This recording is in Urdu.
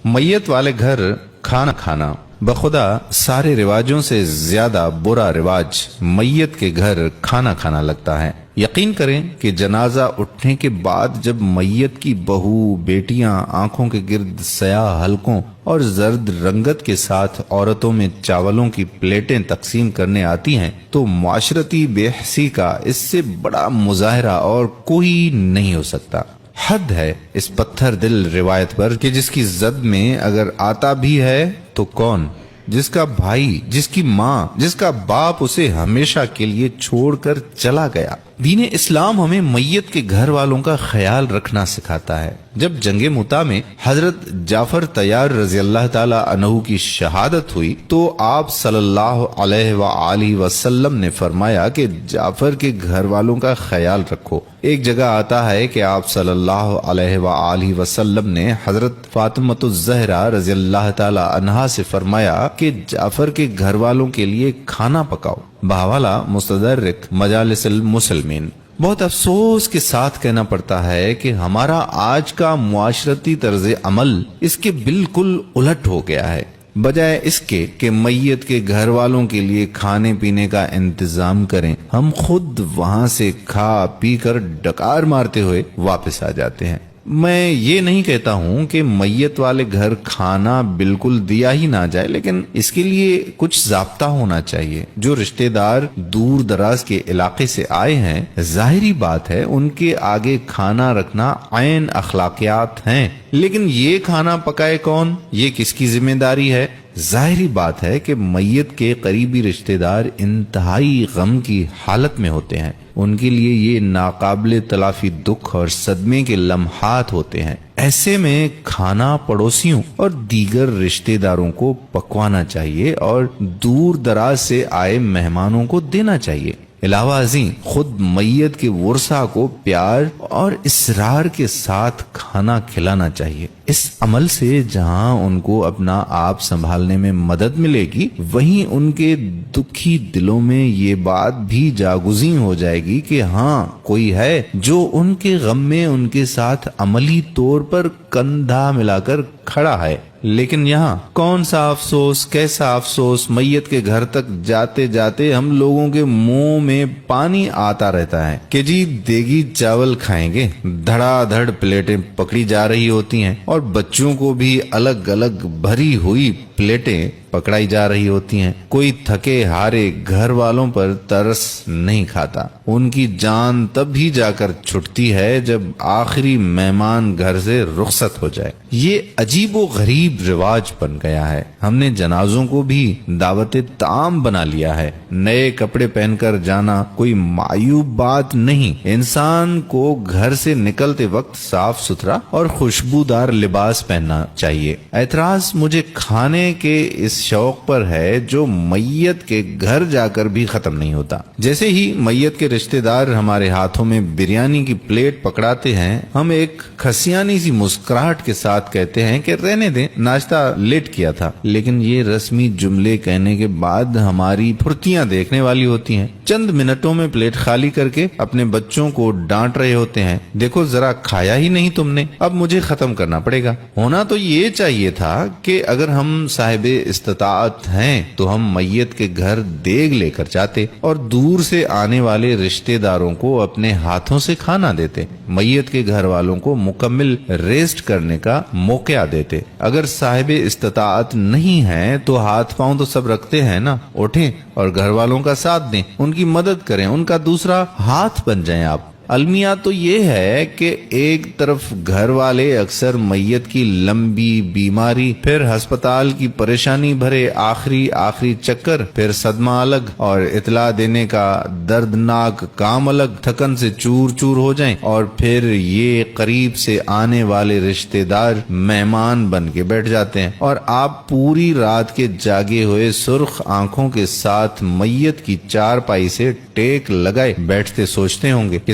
میت والے گھر کھانا کھانا بخدا سارے رواجوں سے زیادہ برا رواج میت کے گھر کھانا کھانا لگتا ہے۔ یقین کریں کہ جنازہ اٹھنے کے بعد جب میت کی بہو بیٹیاں آنکھوں کے گرد سیاہ حلقوں اور زرد رنگت کے ساتھ عورتوں میں چاولوں کی پلیٹیں تقسیم کرنے آتی ہیں تو معاشرتی بے حسی کا اس سے بڑا مظاہرہ اور کوئی نہیں ہو سکتا۔ حد ہے اس پتھر دل روایت پر کہ جس کی زد میں اگر آتا بھی ہے تو کون؟ جس کا بھائی، جس کی ماں، جس کا باپ اسے ہمیشہ کے لیے چھوڑ کر چلا گیا۔ دین اسلام ہمیں میت کے گھر والوں کا خیال رکھنا سکھاتا ہے۔ جب جنگ مؤتہ میں حضرت جعفر طیار رضی اللہ تعالی عنہ کی شہادت ہوئی تو آپ صلی اللہ علیہ وآلہ وسلم نے فرمایا کہ جعفر کے گھر والوں کا خیال رکھو۔ ایک جگہ آتا ہے کہ آپ صلی اللہ علیہ وآلہ وسلم نے حضرت فاطمہ الزہرا رضی اللہ تعالی عنہا سے فرمایا کہ جعفر کے گھر والوں کے لیے کھانا پکاؤ۔ بحوالہ مستدرک مجالس المسلمین۔ بہت افسوس کے ساتھ کہنا پڑتا ہے کہ ہمارا آج کا معاشرتی طرز عمل اس کے بالکل الٹ ہو گیا ہے۔ بجائے اس کے کہ میت کے گھر والوں کے لیے کھانے پینے کا انتظام کریں، ہم خود وہاں سے کھا پی کر ڈکار مارتے ہوئے واپس آ جاتے ہیں۔ میں یہ نہیں کہتا ہوں کہ میت والے گھر کھانا بالکل دیا ہی نہ جائے، لیکن اس کے لیے کچھ ضابطہ ہونا چاہیے۔ جو رشتہ دار دور دراز کے علاقے سے آئے ہیں، ظاہری بات ہے ان کے آگے کھانا رکھنا عین اخلاقیات ہیں، لیکن یہ کھانا پکائے کون؟ یہ کس کی ذمہ داری ہے؟ ظاہری بات ہے کہ میت کے قریبی رشتہ دار انتہائی غم کی حالت میں ہوتے ہیں، ان کے لیے یہ ناقابل تلافی دکھ اور صدمے کے لمحات ہوتے ہیں۔ ایسے میں کھانا پڑوسیوں اور دیگر رشتہ داروں کو پکوانا چاہیے اور دور دراز سے آئے مہمانوں کو دینا چاہیے۔ علاوہ ازیں خود میت کے ورثاء کو پیار اور اصرار کے ساتھ کھانا کھلانا چاہیے۔ اس عمل سے جہاں ان کو اپنا آپ سنبھالنے میں مدد ملے گی، وہیں ان کے دکھی دلوں میں یہ بات بھی جاگزیں ہو جائے گی کہ ہاں کوئی ہے جو ان کے غم میں ان کے ساتھ عملی طور پر کندھا ملا کر کھڑا ہے۔ لیکن یہاں کون سا افسوس، کیسا افسوس، میت کے گھر تک جاتے جاتے ہم لوگوں کے منہ میں پانی آتا رہتا ہے کہ جی دیگی چاول کھائیں گے۔ دھڑا دھڑ پلیٹیں پکڑی جا رہی ہوتی ہیں اور بچوں کو بھی الگ الگ بھری ہوئی پلیٹیں پکڑائی جا رہی ہوتی ہیں۔ کوئی تھکے ہارے گھر والوں پر ترس نہیں کھاتا۔ ان کی جان تب ہی جا کر چھٹتی ہے جب آخری مہمان گھر سے رخصت ہو جائے۔ یہ عجیب و غریب رواج بن گیا ہے۔ ہم نے جنازوں کو بھی دعوت طعام بنا لیا ہے۔ نئے کپڑے پہن کر جانا کوئی معیوب بات نہیں۔ انسان کو گھر سے نکلتے وقت صاف ستھرا اور خوشبودار لباس پہننا چاہیے۔ اعتراض مجھے کھانے کے اس شوق پر ہے جو میت کے گھر جا کر بھی ختم نہیں ہوتا۔ جیسے ہی میت کے رشتہ دار ہمارے ہاتھوں میں بریانی کی پلیٹ پکڑاتے ہیں، ہم ایک کھسیانی سی مسکراہٹ کے ساتھ کہتے ہیں کہ رہنے دیں، ناشتہ لیٹ کیا تھا۔ لیکن یہ رسمی جملے کہنے کے بعد ہماری پھرتیاں دیکھنے والی ہوتی ہیں۔ چند منٹوں میں پلیٹ خالی کر کے اپنے بچوں کو ڈانٹ رہے ہوتے ہیں، دیکھو ذرا کھایا ہی نہیں تم نے، اب مجھے ختم کرنا پڑے گا۔ ہونا تو یہ چاہیے تھا کہ اگر ہم صاحب استطاعت ہیں تو ہم میت کے گھر دیگ لے کر جاتے اور دور سے آنے والے رشتہ داروں کو اپنے ہاتھوں سے کھانا دیتے، میت کے گھر والوں کو مکمل ریسٹ کرنے کا موقع دیتے۔ اگر صاحب استطاعت نہیں ہیں تو ہاتھ پاؤں تو سب رکھتے ہیں نا، اٹھیں اور گھر والوں کا ساتھ دیں، ان کی مدد کریں، ان کا دوسرا ہاتھ بن جائیں آپ۔ المیہ تو یہ ہے کہ ایک طرف گھر والے اکثر میت کی لمبی بیماری، پھر ہسپتال کی پریشانی بھرے آخری چکر، پھر صدمہ الگ اور اطلاع دینے کا دردناک کام الگ، تھکن سے چور چور ہو جائیں، اور پھر یہ قریب سے آنے والے رشتہ دار مہمان بن کے بیٹھ جاتے ہیں اور آپ پوری رات کے جاگے ہوئے سرخ آنکھوں کے ساتھ میت کی چارپائی سے ٹیک لگائے بیٹھتے سوچتے ہوں گے کہ